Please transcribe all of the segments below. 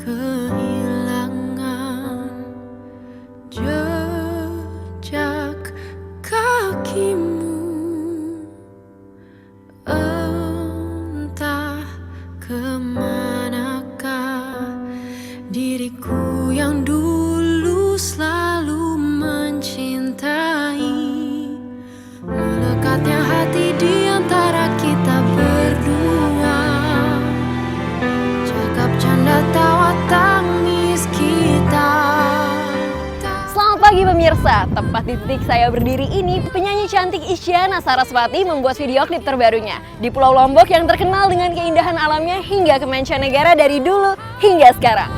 kehilangan jejak kakimu, entah kemanakah diriku yang dulu selalu mencintai. Melekatnya hati di antara kita berdua, cakap canda tawa tangis kita. Selamat pagi pemirsa, tepat di titik saya berdiri ini, penyanyi cantik Isyana Sarasvati membuat video klip terbarunya di Pulau Lombok yang terkenal dengan keindahan alamnya hingga ke mancanegara dari dulu hingga sekarang.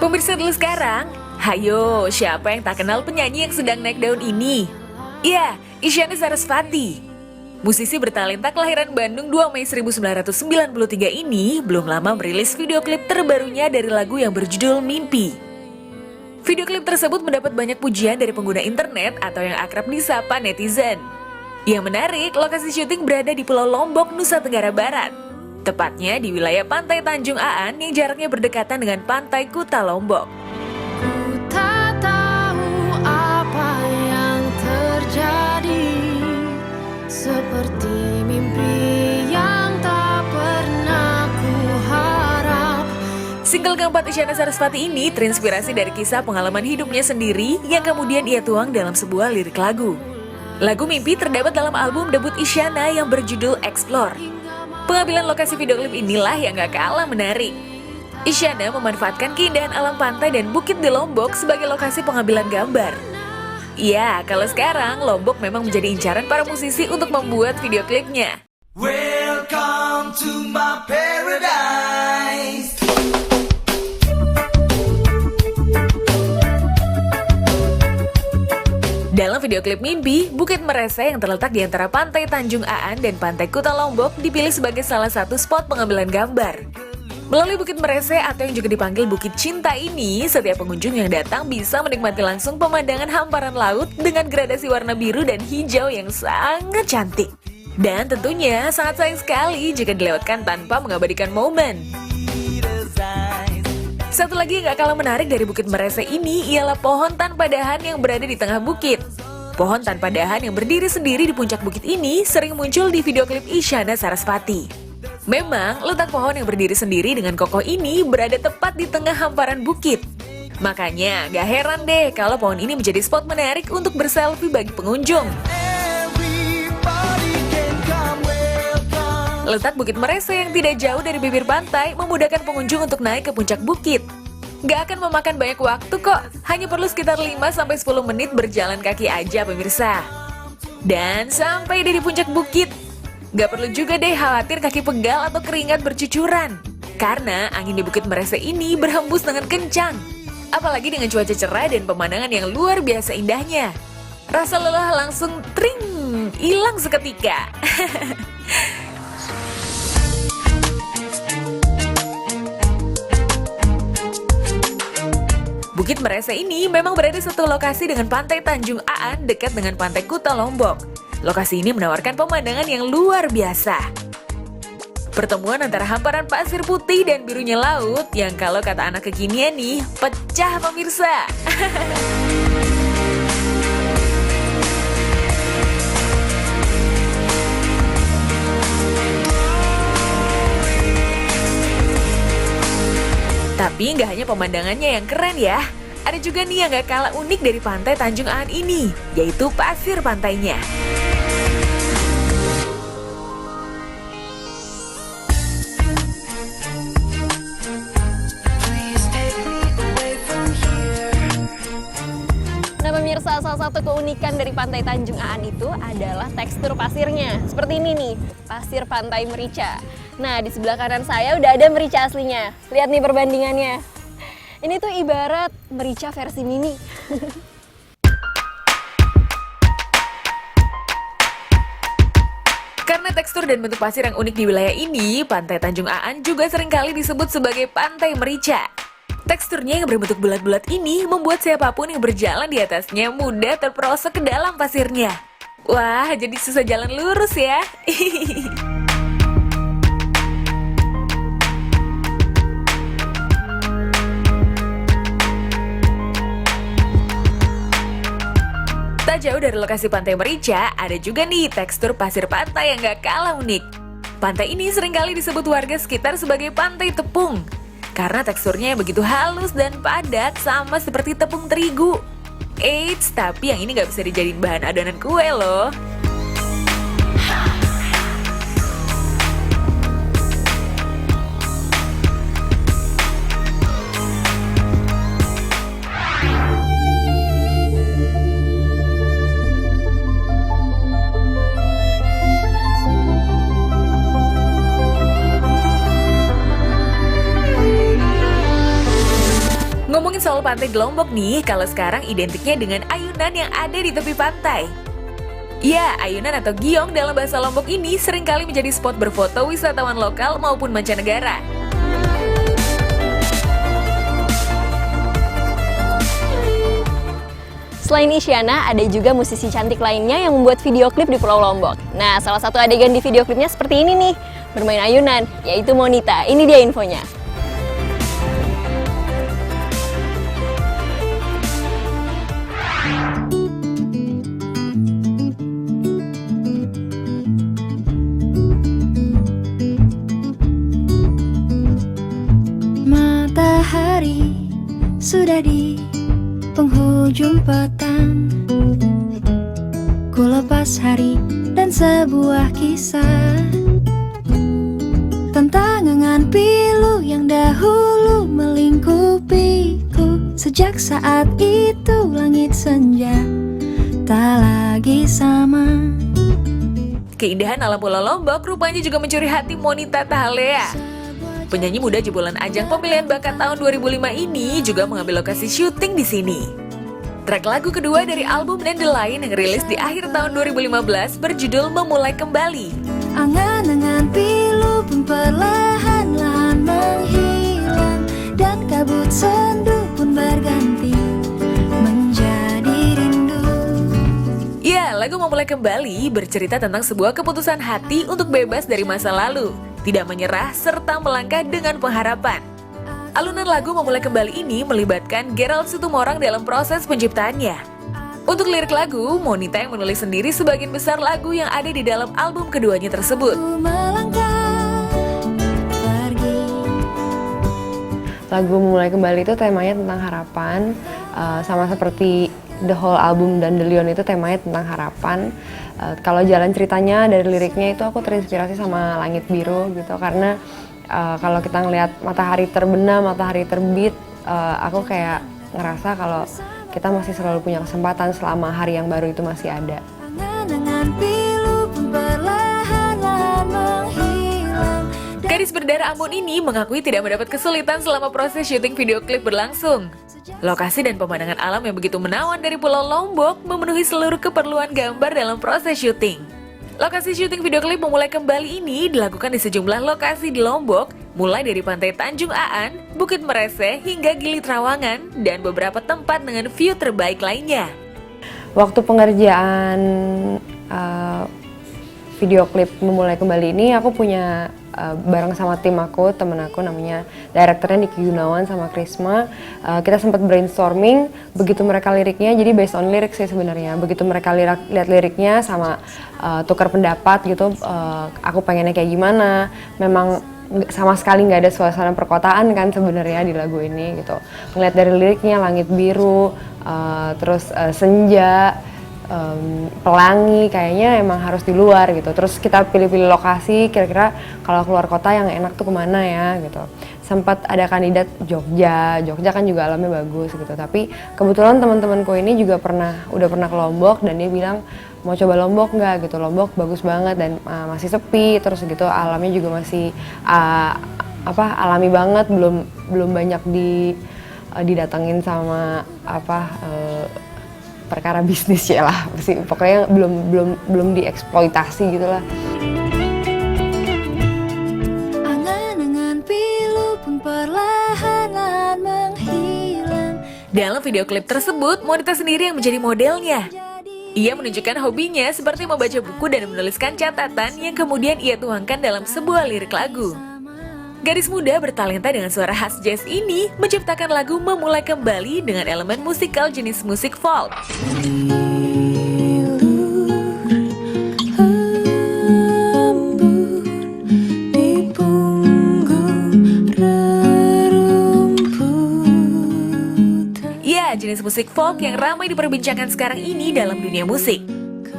Pemirsa dulu sekarang, hayo siapa yang tak kenal penyanyi yang sedang naik daun ini? Ya, Isyana Sarasvati. Musisi bertalenta kelahiran Bandung 2 Mei 1993 ini belum lama merilis video klip terbarunya dari lagu yang berjudul Mimpi. Video klip tersebut mendapat banyak pujian dari pengguna internet atau yang akrab disapa netizen. Yang menarik, lokasi syuting berada di Pulau Lombok, Nusa Tenggara Barat. Tepatnya di wilayah Pantai Tanjung Aan yang jaraknya berdekatan dengan Pantai Kuta Lombok. Ku tak tahu apa yang terjadi, seperti mimpi yang tak pernah ku harap. Single keempat Isyana Sarasvati ini terinspirasi dari kisah pengalaman hidupnya sendiri yang kemudian ia tuang dalam sebuah lirik lagu. Lagu Mimpi terdapat dalam album debut Isyana yang berjudul Explore. Pengambilan lokasi video klip inilah yang gak kalah menarik. Isyana memanfaatkan keindahan alam pantai dan bukit di Lombok sebagai lokasi pengambilan gambar. Ya, kalau sekarang Lombok memang menjadi incaran para musisi untuk membuat video klipnya. Welcome to my paradise. Dalam video klip Mimpi, Bukit Merese yang terletak di antara Pantai Tanjung Aan dan Pantai Kuta Lombok dipilih sebagai salah satu spot pengambilan gambar. Melalui Bukit Merese atau yang juga dipanggil Bukit Cinta ini, setiap pengunjung yang datang bisa menikmati langsung pemandangan hamparan laut dengan gradasi warna biru dan hijau yang sangat cantik. Dan tentunya sangat sayang sekali jika dilewatkan tanpa mengabadikan momen. Satu lagi yang gak kalah menarik dari Bukit Merese ini ialah pohon tanpa dahan yang berada di tengah bukit. Pohon tanpa dahan yang berdiri sendiri di puncak bukit ini sering muncul di video klip Isyana Sarasvati. Memang, letak pohon yang berdiri sendiri dengan kokoh ini berada tepat di tengah hamparan bukit. Makanya, gak heran deh kalau pohon ini menjadi spot menarik untuk berselfie bagi pengunjung. Letak Bukit Merese yang tidak jauh dari bibir pantai memudahkan pengunjung untuk naik ke puncak bukit. Gak akan memakan banyak waktu kok, hanya perlu sekitar 5-10 menit berjalan kaki aja pemirsa. Dan sampai di puncak bukit, gak perlu juga deh khawatir kaki pegal atau keringat bercucuran. Karena angin di Bukit Merese ini berhembus dengan kencang. Apalagi dengan cuaca cerah dan pemandangan yang luar biasa indahnya. Rasa lelah langsung tring, hilang seketika. Bukit Merese ini memang berada satu lokasi dengan Pantai Tanjung Aan dekat dengan Pantai Kuta Lombok. Lokasi ini menawarkan pemandangan yang luar biasa. Pertemuan antara hamparan pasir putih dan birunya laut yang kalau kata anak kekinian nih, pecah pemirsa. Tapi nggak hanya pemandangannya yang keren ya. Ada juga nih yang nggak kalah unik dari Pantai Tanjung Aan ini, yaitu pasir pantainya. pemirsa, salah satu keunikan dari Pantai Tanjung Aan itu adalah tekstur pasirnya. Seperti ini nih, pasir pantai merica. Nah, di sebelah kanan saya udah ada merica aslinya. Lihat nih perbandingannya. Ini tuh ibarat merica versi mini. Karena tekstur dan bentuk pasir yang unik di wilayah ini, Pantai Tanjung Aan juga seringkali disebut sebagai Pantai Merica. Teksturnya yang berbentuk bulat-bulat ini membuat siapapun yang berjalan di atasnya mudah terperosok ke dalam pasirnya. Wah, jadi susah jalan lurus ya. Tak jauh dari lokasi Pantai Merica, ada juga nih tekstur pasir pantai yang gak kalah unik. Pantai ini seringkali disebut warga sekitar sebagai Pantai Tepung. Karena teksturnya yang begitu halus dan padat sama seperti tepung terigu. Eits, tapi yang ini gak bisa dijadiin bahan adonan kue loh. Ngomongin soal pantai di Lombok nih, kalau sekarang identiknya dengan ayunan yang ada di tepi pantai. Ya, ayunan atau giong dalam bahasa Lombok ini seringkali menjadi spot berfoto wisatawan lokal maupun mancanegara. Selain Isyana, ada juga musisi cantik lainnya yang membuat video klip di Pulau Lombok. Nah, salah satu adegan di video klipnya seperti ini nih, bermain ayunan, yaitu Monita. Ini dia infonya. Matahari sudah di penghujung petang. Ku lepas hari dan sebuah kisah tentang angan pilu yang dahulu melingkupiku. Sejak saat itu langit senja tak lagi sama. Keindahan alam Pulau Lombok rupanya juga mencuri hati Monita Tahalea. Penyanyi muda jebolan ajang pemilihan bakat tahun 2005 ini juga mengambil lokasi syuting di sini. Track lagu kedua dari album Dan The Line yang rilis di akhir tahun 2015 berjudul Memulai Kembali. Angan-angan pilu pun perlahan-lahan menghilang, dan kabut sendu pun berganti menjadi rindu. Ya, lagu Memulai Kembali bercerita tentang sebuah keputusan hati untuk bebas dari masa lalu, tidak menyerah, serta melangkah dengan pengharapan. Alunan lagu Memulai Kembali ini melibatkan Gerald Situmorang dalam proses penciptaannya. Untuk lirik lagu, Monita yang menulis sendiri sebagian besar lagu yang ada di dalam album keduanya tersebut. Ku melangkah pergi. Lagu Memulai Kembali itu temanya tentang harapan, sama seperti the whole album Dan The Lion itu temanya tentang harapan. Kalau jalan ceritanya dari liriknya itu aku terinspirasi sama Langit Biru gitu, karena kalau kita ngelihat matahari terbenam, matahari terbit, aku kayak ngerasa kalau kita masih selalu punya kesempatan selama hari yang baru itu masih ada. Angan-angan pilu pun perlahan-lahan menghilang. Gadis berdarah Ambon ini mengakui tidak mendapat kesulitan selama proses syuting video klip berlangsung. Lokasi dan pemandangan alam yang begitu menawan dari Pulau Lombok memenuhi seluruh keperluan gambar dalam proses syuting. Lokasi syuting video klip Memulai Kembali ini dilakukan di sejumlah lokasi di Lombok, mulai dari Pantai Tanjung Aan, Bukit Merese, hingga Gili Trawangan, dan beberapa tempat dengan view terbaik lainnya. Waktu pengerjaan video klip Memulai Kembali ini aku punya bareng sama tim aku, temen aku namanya direkturnya Niki Gunawan sama Krisma. Kita sempat brainstorming, begitu mereka liriknya, jadi based on lirik sih sebenarnya. Begitu mereka lihat liriknya sama tukar pendapat gitu, aku pengennya kayak gimana. Memang sama sekali nggak ada suasana perkotaan kan sebenarnya di lagu ini gitu. Ngeliat dari liriknya langit biru, terus senja, pelangi, kayaknya emang harus di luar gitu. Terus kita pilih-pilih lokasi, kira-kira kalau keluar kota yang enak tuh kemana ya gitu. sempat ada kandidat Jogja kan juga alamnya bagus gitu. Tapi kebetulan teman-temanku ini juga udah pernah ke Lombok dan dia bilang mau coba Lombok nggak gitu, Lombok bagus banget dan masih sepi, terus gitu alamnya juga masih alami banget, belum banyak didatengin sama perkara bisnis ya lah, pokoknya belum dieksploitasi gitu lah. Angan-angan pilu pun perlahan-lahan menghilang. Dalam video klip tersebut, Monita sendiri yang menjadi modelnya. Ia menunjukkan hobinya seperti membaca buku dan menuliskan catatan yang kemudian ia tuangkan dalam sebuah lirik lagu. Gadis muda bertalenta dengan suara khas jazz ini menciptakan lagu Memulai Kembali dengan elemen musikal jenis musik folk. Ya, jenis musik folk yang ramai diperbincangkan sekarang ini dalam dunia musik.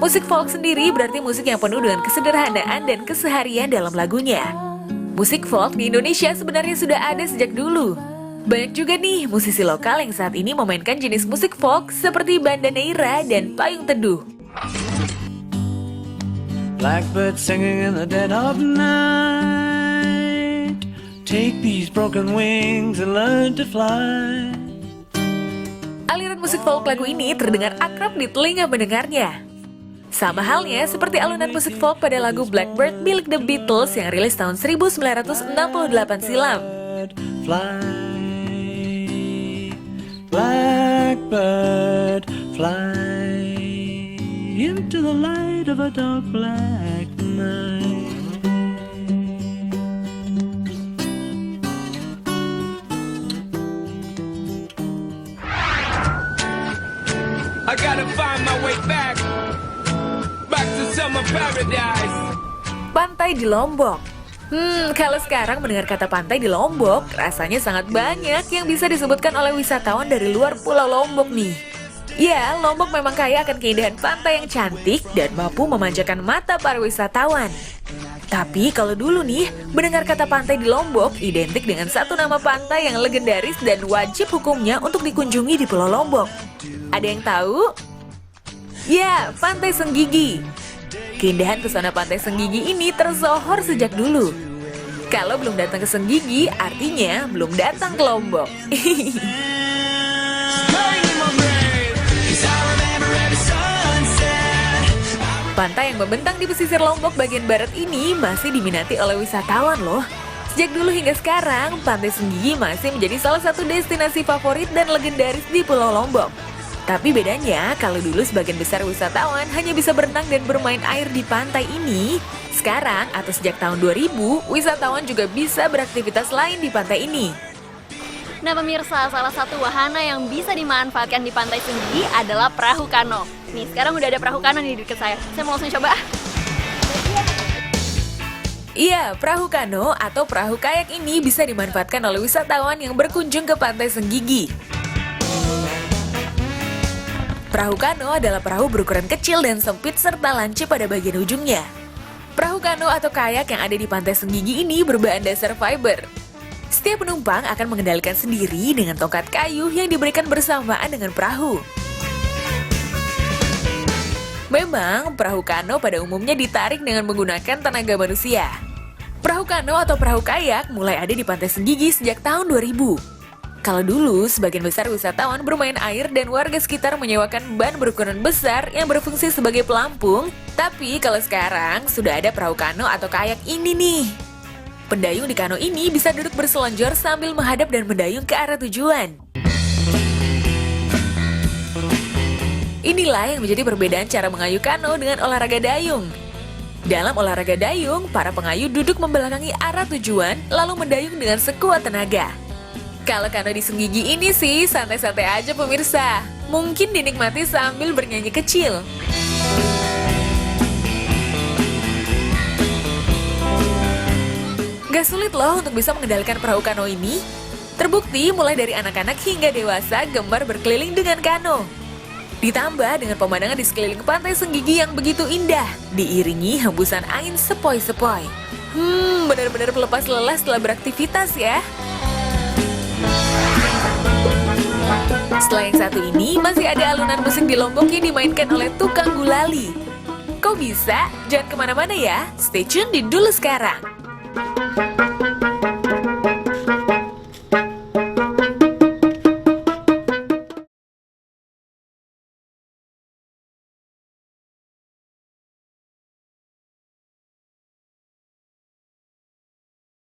Musik folk sendiri berarti musik yang penuh dengan kesederhanaan dan keseharian dalam lagunya. Musik folk di Indonesia sebenarnya sudah ada sejak dulu. Banyak juga nih musisi lokal yang saat ini memainkan jenis musik folk seperti Banda Neira dan Payung Teduh. Blackbird singing in the dead of night. Take these broken wings and learn to fly. Aliran musik folk lagu ini terdengar akrab di telinga mendengarnya. Sama halnya seperti alunan musik folk pada lagu Blackbird milik The Beatles yang rilis tahun 1968 silam. Fly, blackbird, fly into the light of a dark black night. I gotta find my way back to summer paradise. Pantai di Lombok. Kalau sekarang mendengar kata pantai di Lombok, rasanya sangat banyak yang bisa disebutkan oleh wisatawan dari luar Pulau Lombok nih. Ya, Lombok memang kaya akan keindahan pantai yang cantik dan mampu memanjakan mata para wisatawan. Tapi kalau dulu nih, mendengar kata pantai di Lombok identik dengan satu nama pantai yang legendaris dan wajib hukumnya untuk dikunjungi di Pulau Lombok. Ada yang tahu? Ya, Pantai Senggigi. Keindahan pesona Pantai Senggigi ini tersohor sejak dulu. Kalau belum datang ke Senggigi, artinya belum datang ke Lombok. Pantai yang membentang di pesisir Lombok bagian barat ini masih diminati oleh wisatawan loh. Sejak dulu hingga sekarang, Pantai Senggigi masih menjadi salah satu destinasi favorit dan legendaris di Pulau Lombok. Tapi bedanya, kalau dulu sebagian besar wisatawan hanya bisa berenang dan bermain air di pantai ini, sekarang atau sejak tahun 2000, wisatawan juga bisa beraktivitas lain di pantai ini. Nah pemirsa, salah satu wahana yang bisa dimanfaatkan di Pantai Senggigi adalah perahu kano. Nih, sekarang udah ada perahu kano di dekat saya. Saya mau langsung coba. Iya, perahu kano atau perahu kayak ini bisa dimanfaatkan oleh wisatawan yang berkunjung ke Pantai Senggigi. Perahu kano adalah perahu berukuran kecil dan sempit serta lancip pada bagian ujungnya. Perahu kano atau kayak yang ada di Pantai Senggigi ini berbahan dasar fiber. Setiap penumpang akan mengendalikan sendiri dengan tongkat kayu yang diberikan bersamaan dengan perahu. Memang, perahu kano pada umumnya ditarik dengan menggunakan tenaga manusia. Perahu kano atau perahu kayak mulai ada di Pantai Senggigi sejak tahun 2000. Kalau dulu, sebagian besar wisatawan bermain air dan warga sekitar menyewakan ban berukuran besar yang berfungsi sebagai pelampung. Tapi kalau sekarang, sudah ada perahu kano atau kayak ini nih. Pendayung di kano ini bisa duduk berselonjor sambil menghadap dan mendayung ke arah tujuan. Inilah yang menjadi perbedaan cara mengayuh kano dengan olahraga dayung. Dalam olahraga dayung, para pengayuh duduk membelakangi arah tujuan lalu mendayung dengan sekuat tenaga. Kalau kano di Senggigi ini sih santai-santai aja pemirsa. Mungkin dinikmati sambil bernyanyi kecil. Gak sulit loh untuk bisa mengendalikan perahu kano ini. Terbukti mulai dari anak-anak hingga dewasa gemar berkeliling dengan kano. Ditambah dengan pemandangan di sekeliling Pantai Senggigi yang begitu indah, diiringi hembusan angin sepoi-sepoi. Benar-benar pelepas lelah setelah beraktivitas ya. Setelah yang satu ini, masih ada alunan musik di Lombok yang dimainkan oleh tukang gulali. Kok bisa? Jangan kemana-mana ya, stay tune di Dulu Sekarang.